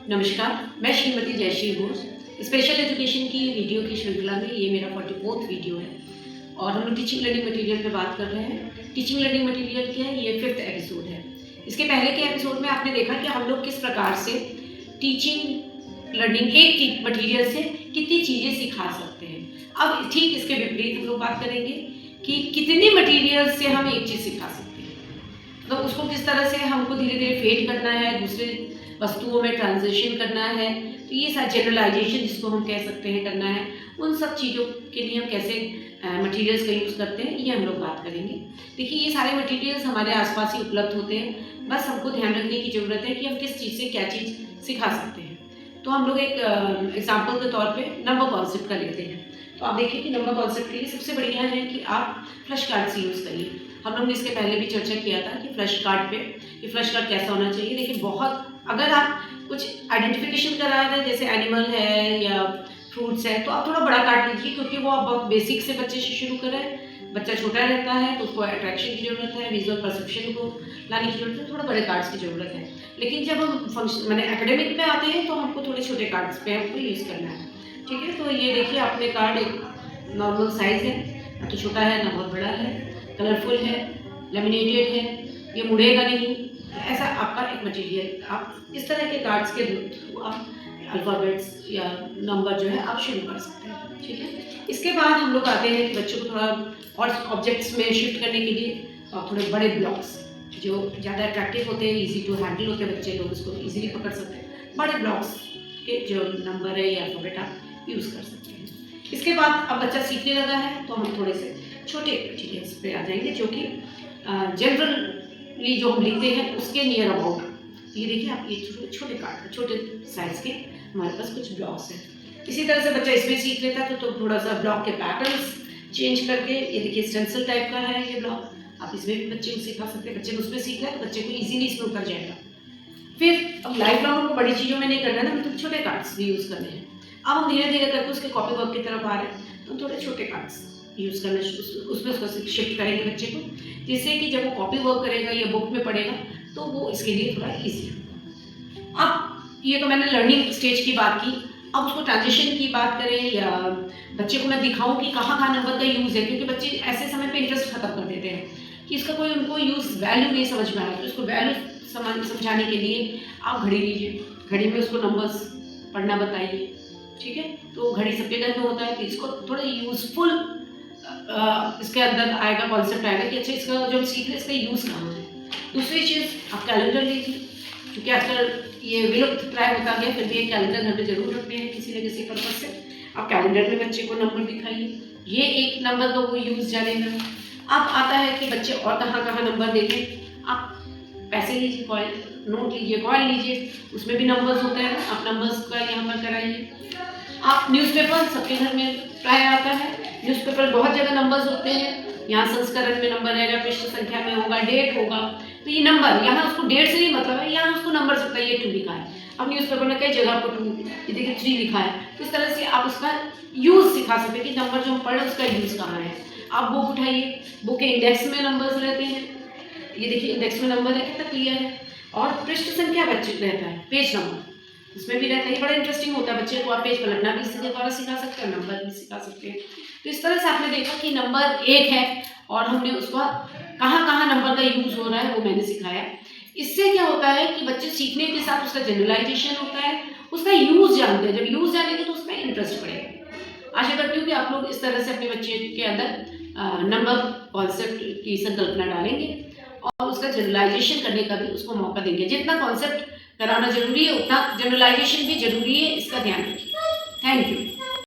नमस्कार, मैं Shrimati Jayashree Ghosh. Special education की वीडियो की श्रृंखला में ये मेरा 44वां वीडियो है और हम लोग टीचिंग लर्निंग मटेरियल पे बात कर रहे हैं। टीचिंग लर्निंग मटेरियल क्या है? ये 5th एपिसोड है। इसके पहले के एपिसोड में आपने देखा कि हम लोग किस प्रकार से टीचिंग लर्निंग एक मटेरियल से कितनी चीज़ें सिखा सकते हैं। अब ठीक इसके विपरीत हम लोग बात करेंगे कि कितने मटेरियल से हम एक चीज़ सिखा सकते हैं, तो उसको किस तरह से हमको धीरे धीरे फेड करना है, दूसरे वस्तुओं में ट्रांजिशन करना है। तो ये सारा जनरलाइजेशन जिसको हम कह सकते हैं करना है, उन सब चीज़ों के लिए हम कैसे मटेरियल्स का यूज़ करते हैं ये हम लोग बात करेंगे। देखिए, ये सारे मटेरियल्स हमारे आसपास ही उपलब्ध होते हैं, बस हमको ध्यान रखने की ज़रूरत है कि हम किस चीज़ से क्या चीज़ सिखा सकते हैं। तो हम लोग एक एग्जाम्पल के तौर पर नंबर कॉन्सेप्ट का लेते हैं। तो आप देखिए कि नंबर कॉन्सेप्ट के लिए सबसे बढ़िया है कि आप फ्लैश कार्ड से यूज़ करिए। हम लोग ने इसके पहले भी चर्चा किया था कि फ्लैश कार्ड पे कि फ्लैश कार्ड कैसा होना चाहिए। देखिए, बहुत अगर आप कुछ आइडेंटिफिकेशन करा रहे हैं, जैसे एनिमल है या फ्रूट्स है, तो आप थोड़ा बड़ा कार्ड लीजिए, क्योंकि वो आप बहुत बेसिक से बच्चे से शुरू करें। बच्चा छोटा रहता है तो उसको अट्रैक्शन की ज़रूरत है, विजुअल परसेप्शन को लाने की ज़रूरत है, थोड़ा बड़े कार्ड्स की ज़रूरत है। लेकिन जब हम फंक्शन मैंने एकेडमिक में आते हैं तो हमको थोड़े छोटे कार्ड्स पे हमको यूज़ करना है। ठीक है, तो ये देखिए अपने कार्ड एक नॉर्मल साइज़ है, ना तो छोटा है ना बहुत बड़ा है, कलरफुल है, लेमिनेटेड है, ये मुड़ेगा नहीं। ऐसा आपका एक मटेरियल, आप इस तरह के कार्ड्स के थ्रू आप अल्फ़ाबेट्स या नंबर जो है आप शुरू कर सकते हैं। ठीक है, इसके बाद हम लोग आते हैं कि बच्चों को थोड़ा और ऑब्जेक्ट्स में शिफ्ट करने के लिए थोड़े बड़े ब्लॉक्स जो ज़्यादा अट्रैक्टिव होते हैं, ईजी टू हैंडल होते हैं, बच्चे लोग उसको ईजिली पकड़ सकते हैं। बड़े ब्लॉक्स के जो नंबर है या अल्फ़ाबेट आप यूज़ कर सकते हैं। इसके बाद अब बच्चा सीखने लगा है तो हम थोड़े से छोटे मटीरियल्स पे आ जाएंगे, जो कि जनरली जो हम लिखते हैं उसके नियर अबाउट। ये देखिए आप, ये छोटे कार्ड, छोटे साइज़ के हमारे पास कुछ ब्लॉक्स हैं। इसी तरह से बच्चा इसमें सीख लेता है तो थोड़ा सा ब्लॉक के पैटर्न्स चेंज करके, ये देखिए स्टेंसिल टाइप का है ये ब्लॉक, आप इसमें भी बच्चे को सिखा सकते हैं। बच्चे ने उसमें सीख लिया तो बच्चे को ईजिली इसमें उतर जाएगा। फिर अब लाइफ लॉन्ग हमको बड़ी चीज़ों में नहीं करना है ना, मतलब छोटे कार्ड्स भी यूज़ करने हैं। अब हम धीरे धीरे करके उसके कॉपी वर्क की तरफ आ रहे हैं, तो थोड़े छोटे कार्ड्स यूज़ करना उसमें उसको शिफ्ट करेंगे बच्चे को, जिससे कि जब वो कॉपी वर्क करेगा या बुक में पढ़ेगा तो वो इसके लिए थोड़ा ईजी होगा। अब ये तो मैंने लर्निंग स्टेज की बात की। अब उसको ट्रांजिशन की बात करें या बच्चे को मैं दिखाऊं कि कहाँ कहाँ नंबर का यूज़ है, क्योंकि बच्चे ऐसे समय पे इंटरेस्ट खत्म कर देते हैं कि इसका कोई उनको यूज़ वैल्यू नहीं समझ में आया। तो इसको वैल्यू समझाने के लिए आप घड़ी लीजिए, घड़ी में उसको नंबर्स पढ़ना बताइए। ठीक है, तो घड़ी सबके घर में होता है, तो इसको थोड़ा यूज़फुल इसके अंदर आएगा, कॉन्सेप्ट आएगा कि अच्छा इसका जो हम सीख रहे हैं इसका यूज़ कहाँ है। दूसरी चीज़ आप कैलेंडर लीजिए, क्योंकि आजकल ये विलुप्त प्राय होता गया, फिर भी एक कैलेंडर घर में जरूर रखते हैं किसी न किसी पर्पज से। आप कैलेंडर में बच्चे को नंबर दिखाइए, ये एक नंबर का वो यूज़ जानेगा। अब आता है कि बच्चे और कहाँ कहाँ नंबर देखें। आप पैसे लीजिए, कॉइन नोट लीजिए, कॉइन लीजिए, उसमें भी नंबर्स होते हैं, आप नंबर्स का यहाँ पर कराइए। आप न्यूज़पेपर सबके घर में प्राय आता है, न्यूज़पेपर बहुत ज़्यादा नंबर्स होते हैं। यहाँ संस्करण में नंबर रहेगा, पृष्ठ संख्या में होगा, डेट होगा, तो ये नंबर यहाँ उसको डेट से नहीं मतलब है, यहाँ उसको नंबर से ये 2 लिखा है। अब न्यूज़पेपर में कई जगह पर 2, ये देखिए 3 लिखा है। तो इस तरह से आप उसका यूज़ सिखा सकते हैं कि नंबर जो हम पढ़ रहे हैं उसका यूज़ कहाँ है। आप बुक उठाइए, बुक के इंडेक्स में नंबर्स रहते हैं, ये देखिए इंडेक्स में नंबर है, कितना क्लियर है। और पृष्ठ संख्या बच्चे रहता है, पेज नंबर उसमें भी रहता है। ये बड़ा इंटरेस्टिंग होता है, बच्चे को आप पेज पलटना भी इसके द्वारा सिखा सकते हैं, नंबर भी सिखा सकते हैं। तो इस तरह से आपने देखा कि नंबर एक है और हमने उसका कहाँ कहाँ नंबर का यूज़ हो रहा है वो मैंने सिखाया। इससे क्या होता है कि बच्चे सीखने के साथ उसका जनरलाइजेशन होता है, उसका यूज़ जानते हैं। जब यूज़ जानेंगे तो उसका इंटरेस्ट बढ़ेगा। आशा करती हूँ कि आप लोग इस तरह से अपने बच्चे के अंदर नंबर कॉन्सेप्ट की संकल्पना डालेंगे और उसका जनरलाइजेशन करने का भी उसको मौका देंगे। जितना कॉन्सेप्ट कराना जरूरी है उतना जनरलाइजेशन भी जरूरी है, इसका ध्यान रखिए। Thank you.